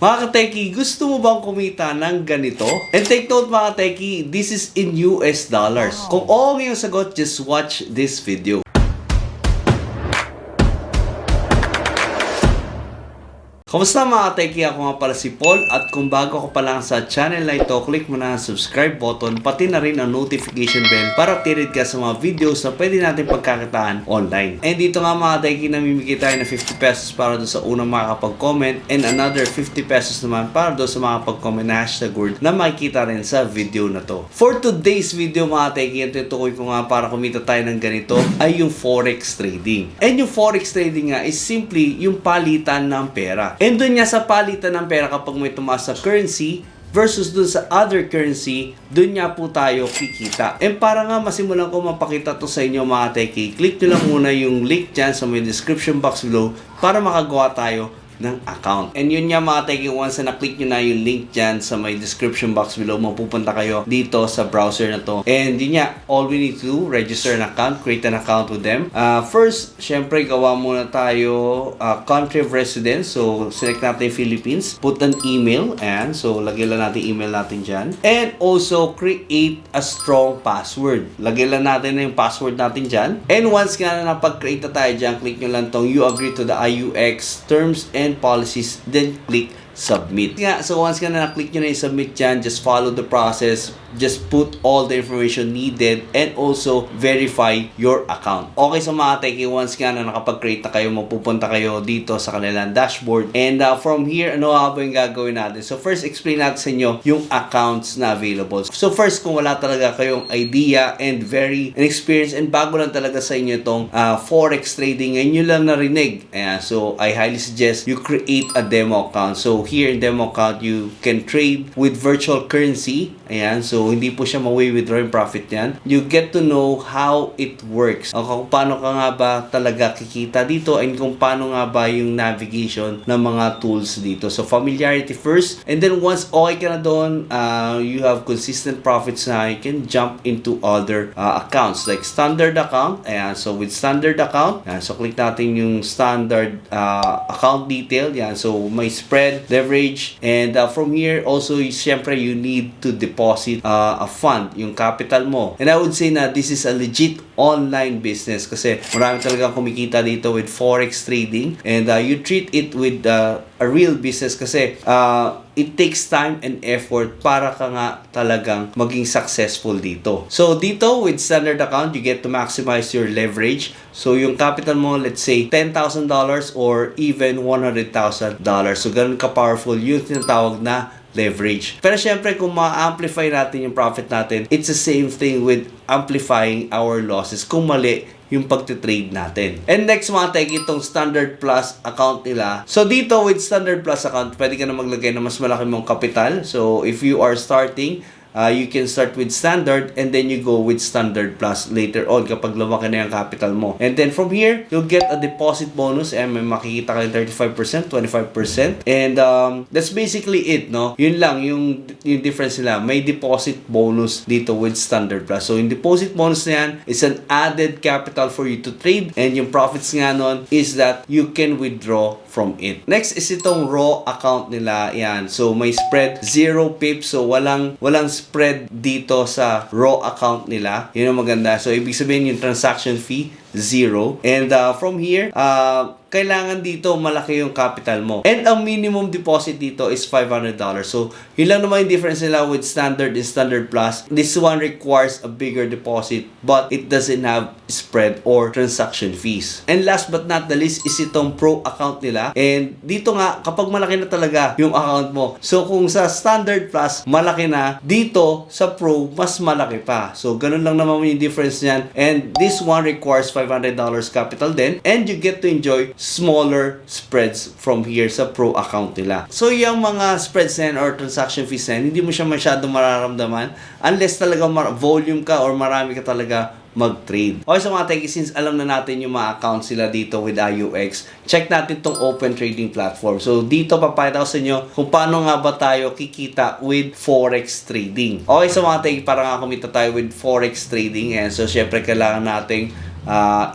Mga kateki, gusto mo bang kumita ng ganito? And take note mga kateki, this is in US dollars. Kung oo ang iyong sagot, just watch this video. Kamusta mga kateki? Ako nga pala si Paul at kung bago ka pa lang sa channel na ito, click mo na ang subscribe button pati na rin ang notification bell para updated ka sa mga videos na pwede natin pagkakitaan online. And dito nga mga kateki, namimigay tayo ng 50 pesos para doon sa unang makakapag-comment and another 50 pesos naman para doon sa makakapag-comment na hashtag word na makikita rin sa video na to. For today's video mga kateki, ang tutukoy ko nga para kumita tayo ng ganito ay yung forex trading. And yung forex trading nga is simply yung palitan ng pera. And dun nga sa palitan ng pera kapag may tumaas sa currency versus dun sa other currency, dun nga po tayo kikita. And para nga masimulan ko mapakita to sa inyo mga teki, click nyo lang muna yung link dyan sa may description box below para makagawa tayo ng account. And yun nga mga teki, once na na-click nyo na yung link dyan sa may description box below, mapupunta kayo dito sa browser na to. And yun nga, all we need to do, register an account, create an account with them. First, syempre, gawa muna tayo country of residence. So, select natin Philippines. Put an email. And so, lagyan lang natin email natin dyan. And also, create a strong password. Lagyan lang natin na yung password natin dyan. And once nga na napag-create na tayo dyan, click nyo lang tong you agree to the IUX terms and policies, then click submit. So once na na-click nyo na yung submit dyan, just follow the process, just put all the information needed and also verify your account. Okay, so mga teki, once na nakapag-create na kayo, mapupunta kayo dito sa kanilang dashboard. And from here, ano nga ba yung gagawin natin? So first, explain natin sa inyo yung accounts na available. So first, kung wala talaga kayong idea and very inexperienced and bago lang talaga sa inyo itong forex trading, ngayon nyo lang narinig. So I highly suggest you create a demo account. So here in demo account, you can trade with virtual currency. Ayan, so hindi po siya ma-withdraw yung profit yan. You get to know how it works. O kung paano ka nga ba talaga kikita dito and kung paano nga ba yung navigation ng mga tools dito. So familiarity first, and then once okay ka na doon, you have consistent profits na, you can jump into other accounts like standard account. Ayan, so with standard account, ayan, so click natin yung standard account detail. Ayan, so may spread, leverage, and from here also, syempre you need to deposit a fund, yung capital mo. And I would say na this is a legit online business kasi marami talagang kumikita dito with forex trading, and you treat it with a real business kasi it takes time and effort para ka nga talagang maging successful dito. So dito with standard account, you get to maximize your leverage. So yung capital mo, let's say $10,000 or even $100,000. So ganun ka-powerful yung tinatawag na leverage. Pero syempre kung ma-amplify natin yung profit natin, it's the same thing with amplifying our losses kung mali yung pagtitrade natin. And next mga teki, itong Standard Plus account nila. So dito with Standard Plus account, pwede ka na maglagay na mas malaki mong kapital. So if you are starting, you can start with standard and then you go with standard plus later on kapag lumaki na yung capital mo. And then from here, you'll get a deposit bonus and may makikita ka yung 35%, 25%. And that's basically it, no? Yun lang, yung difference nila. May deposit bonus dito with standard plus. So yung deposit bonus na yan is an added capital for you to trade, and yung profits nga nun is that you can withdraw from it. Next is itong raw account nila. Yan. So may spread 0 pips. So walang spread dito sa raw account nila. Yun ang maganda. So ibig sabihin yung transaction fee 0. And from here, kailangan dito malaki yung capital mo. And ang minimum deposit dito is $500. So, yun lang naman yung difference nila with standard and standard plus. This one requires a bigger deposit but it doesn't have spread or transaction fees. And last but not the least is itong pro account nila. And dito nga, kapag malaki na talaga yung account mo. So, kung sa standard plus, malaki na, dito sa pro, mas malaki pa. So, ganun lang naman yung difference niyan. And this one requires $500 capital din. And you get to enjoy smaller spreads from here sa pro account nila. So yung mga spreads na yan or transaction fees na yan, hindi mo siya masyadong mararamdaman unless talaga volume ka or marami ka talaga mag-trade. Okay, so mga teki, since alam na natin yung mga accounts sila dito with IUX, check natin tong open trading platform. So dito papakita ko sa inyo kung paano nga ba tayo kikita with forex trading. Okay, so mga teki, para nga kumita tayo with forex trading, and so syempre kailangan nating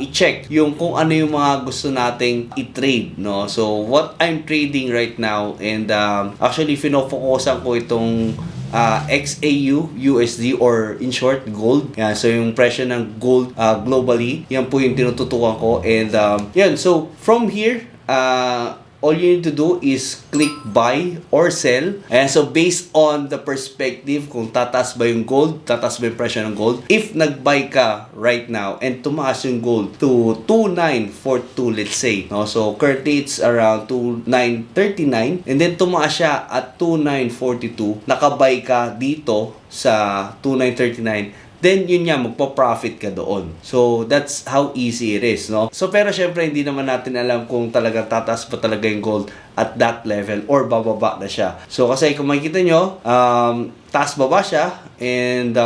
i-check yung kung ano yung mga gusto nating i-trade, no? So, what I'm trading right now, and actually, finofocusan ko itong XAU USD, or in short, gold. Yan, so yung presyo ng gold globally, yan po yung tinututukan ko. And yan, so from here, all you need to do is click buy or sell. And so based on the perspective, kung tataas ba yung gold, tataas ba yung presyo ng gold. If nag-buy ka right now and tumaas yung gold to 2,942, let's say, no? So currently it's around 2,939, and then tumaas siya at 2,942, nakabuy ka dito sa 2,939, then yun nga, magpo-profit ka doon. So, that's how easy it is, no? So, pero syempre, hindi naman natin alam kung talagang tataas pa talaga yung gold at that level or bababa na siya. So, kasi kung makikita nyo, taas baba siya, and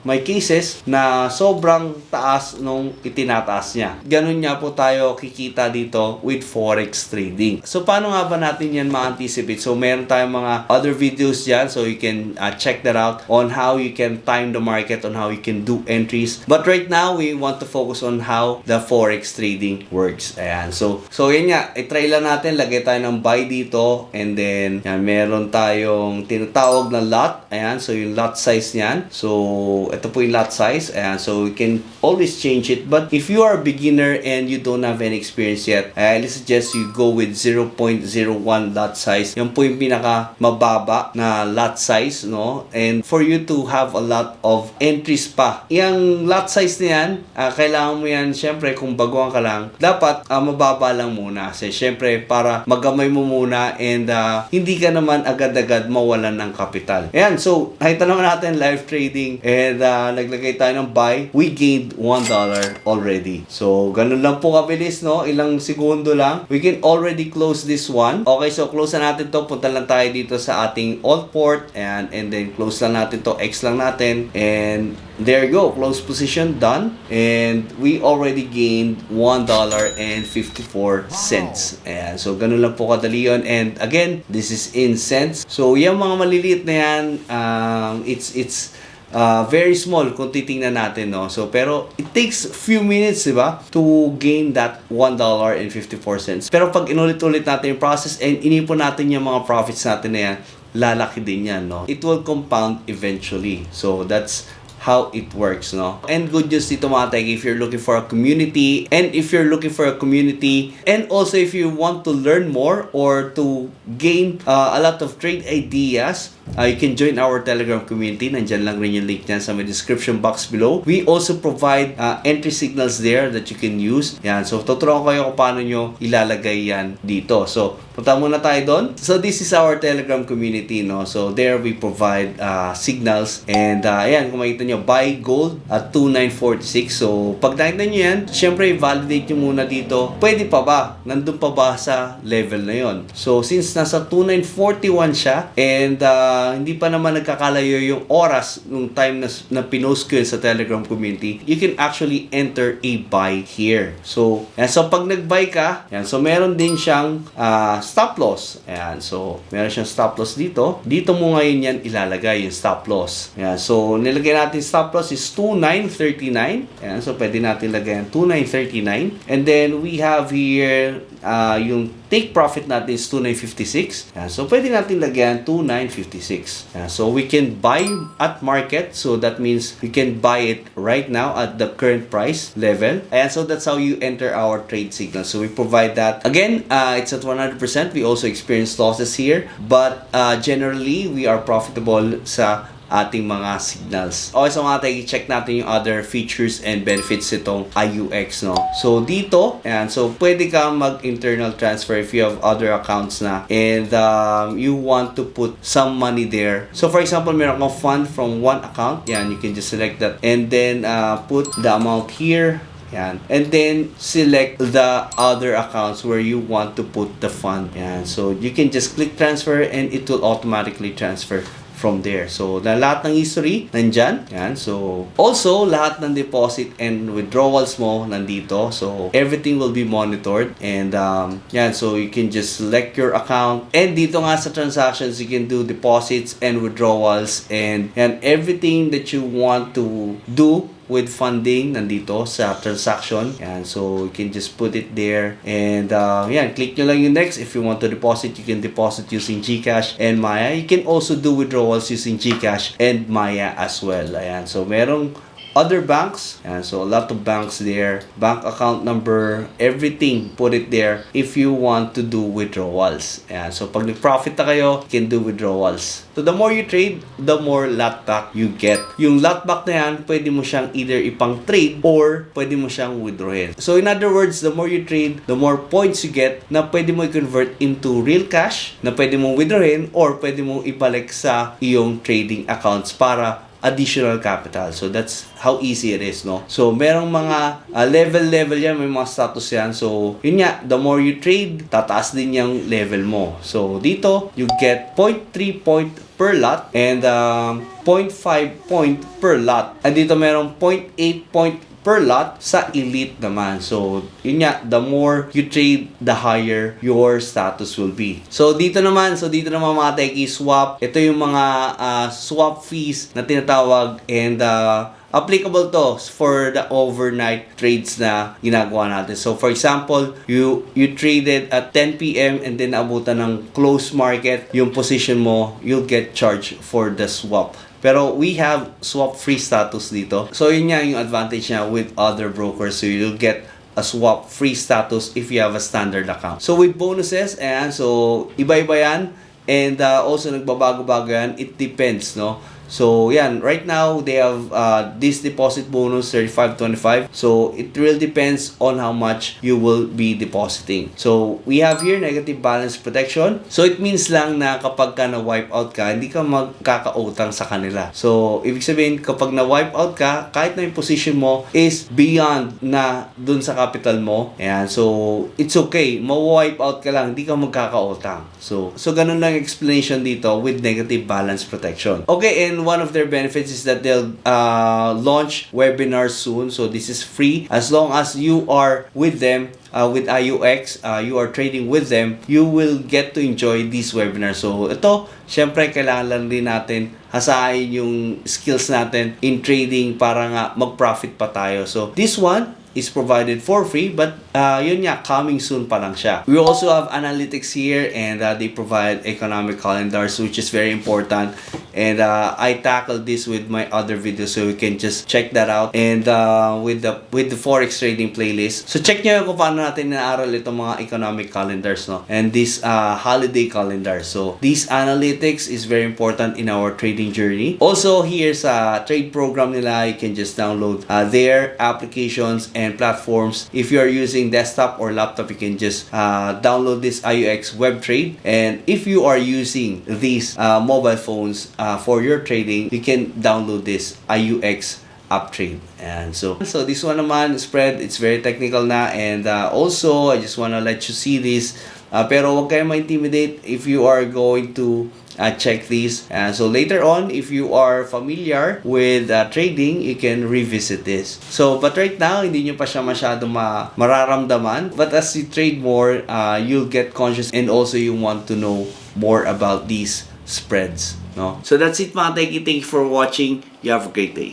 may cases na sobrang taas nung itinataas niya. Ganun nga po tayo kikita dito with forex trading. So, paano nga ba natin yan ma-anticipate? So, meron tayong mga other videos dyan, so you can check that out on how you can time the market, on how you can do entries. But right now, we want to focus on how the forex trading works. Ayan. So yan nga, i-try lang natin, lagay tayo ng buy dito, and then yan, meron tayong tinatawag na lot. Ayan, so yung lot size niyan. So ito po yung lot size. Ayan, so we can always change it. But if you are a beginner and you don't have any experience yet, I suggest you go with 0.01 lot size. Yan po yung pinaka mababa na lot size, no? And for you to have a lot of entries pa, yung lot size na yan, kailangan mo yan, syempre, kung baguhan ka lang, dapat mababa lang muna. Kasi syempre, para magamay mo muna, and hindi ka naman agad-agad mawalan ng kapital. Ayan, so, nakita naman natin live trading, and naglagay tayo ng buy, we gained $1 already. So, ganun lang po kabilis, no? Ilang segundo lang. We can already close this one. Okay, so close na natin to. Punta lang tayo dito sa ating alt port, and then close lang natin to. X lang natin, and there you go. Close position, done. And we already gained $1.54. Ayan, so ganun lang po kadali yun. And again, this is in cents. So, yung mga maliliit na yan, it's very small kung titingnan natin, no? So, pero it takes few minutes, di ba, to gain that $1.54. Pero pag inulit-ulit natin yung process and inipon natin yung mga profits natin na yan, lalaki din yan, no? It will compound eventually. So, that's how it works, no? And good news dito mga tech, if you're looking for a community, and also if you want to learn more or to gain a lot of trade ideas, you can join our Telegram community. Nandyan lang rin yung link niyan sa my description box below. We also provide entry signals there that you can use. Yan. So, tuturuan ko kayo kung paano nyo ilalagay yan dito. So, punta muna tayo doon. So, this is our Telegram community, no? So, there we provide signals. And, ayan, kung makita nyo, buy gold at 2,946. So, pag nakita nyo yan, syempre, validate nyo muna dito. Pwede pa ba? Nandun pa ba sa level na yon? So, since nasa 2,941 siya, and hindi pa naman nagkakalayo yung oras nung time na pinost ko yun sa Telegram community, you can actually enter a buy here. So, yan. So pag nag-buy ka, yan. So, meron din siyang stop loss. Ayan. So, meron siyang stop loss dito. Dito mo ngayon yan ilalagay yung stop loss. Ayan. So, nilagay natin stop loss is 2,939. Ayan. So, pwede natin lagyan 2,939. And then, we have here yung take profit natin is 2,956. Ayan. So, pwede natin lagyan 2,956. So, we can buy at market. So, that means we can buy it right now at the current price level. And so, that's how you enter our trade signal. So, we provide that. Again, it's at 100%. We also experience losses here. But, generally, we are profitable sa ating mga signals. Okay, so mga tayo, i-check natin yung other features and benefits itong IUX, no? So, dito, ayan, so pwede kang mag-internal transfer if you have other accounts na, and you want to put some money there. So, for example, meron kang fund from one account, yan, you can just select that, and then put the amount here. Yan. And then, select the other accounts where you want to put the fund. Yan. So, you can just click transfer and it will automatically transfer from there. So, lahat ng history, nandyan. Yan. So, also, lahat ng deposit and withdrawals mo, nandito. So, everything will be monitored. And, yan. So, you can just select your account. And dito nga sa transactions, you can do deposits and withdrawals. And everything that you want to do with funding nandito sa transaction. Yan, so you can just put it there. And yan, click nyo lang yung next. If you want to deposit, you can deposit using GCash and Maya. You can also do withdrawals using GCash and Maya as well. Ayan, so merong other banks, and so a lot of banks there, bank account number, everything, put it there if you want to do withdrawals. And so pag nag-profit na kayo, you can do withdrawals. So the more you trade, the more lot back you get. Yung lot back na yan, pwede mo siyang either ipang trade or pwede mo siyang withdrawin. So in other words, the more you trade, the more points you get na pwede mo i-convert into real cash na pwede mo withdrawin or pwede mo ibalik sa iyong trading accounts para additional capital. So that's how easy it is, no? So merong mga level yan, may mga status yan. So yun nga, the more you trade, tataas din yung level mo. So dito, you get 0.3 point per lot and 0.5 point per lot. And dito merong 0.8 point per lot sa elite naman. So, yun nga, the more you trade, the higher your status will be. So, dito naman mga techie swap. Ito yung mga swap fees na tinatawag and applicable to for the overnight trades na ginagawa natin. So, for example, you traded at 10 p.m. and then abutan ng close market, yung position mo, you'll get charged for the swap. Pero we have swap-free status dito. So, yun nga yung advantage niya with other brokers. So, you'll get a swap-free status if you have a standard account. So, with bonuses, ayan, so, iba-iba yan. And also, nagbabago-bago yan. It depends, no? So, yan. Right now, they have this deposit bonus, 35.25. So, it really depends on how much you will be depositing. So, we have here negative balance protection. So, it means lang na kapag ka na-wipe out ka, hindi ka magkakautang sa kanila. So, ibig sabihin, kapag na-wipe out ka, kahit na yung position mo is beyond na dun sa capital mo, ayan, so, it's okay. Ma-wipe out ka lang, hindi ka magkakautang. So ganun lang explanation dito with negative balance protection. Okay, and one of their benefits is that they'll launch webinars soon. So this is free as long as you are with them. With IUX, you are trading with them, you will get to enjoy these webinars. So ito, syempre kailangan lang din natin hasain yung skills natin in trading para nga mag-profit pa tayo. So this one is provided for free, but yun nga, coming soon pa lang siya. We also have analytics here, and they provide economic calendars, which is very important. And I tackled this with my other videos, so you can just check that out. And with the forex trading playlist, so check nyo kung paano natin inaaral itong mga economic calendars, no? And this holiday calendar. So this analytics is very important in our trading journey. Also here sa trade program nila, you can just download their applications and platforms. If you are using desktop or laptop, you can just download this IUX web trade. And if you are using these mobile phones for your trading, you can download this IUX app trade. And so this one naman, spread, it's very technical na. And also, I just wanna let you see this. Pero wag kayo ma-intimidate if you are going to check these. So later on, if you are familiar with trading, you can revisit this. So, but right now, hindi nyo pa siya masyado mararamdaman. But as you trade more, you'll get conscious, and also you want to know more about these spreads. No? So that's it, mga techie. Thank you for watching. You have a great day.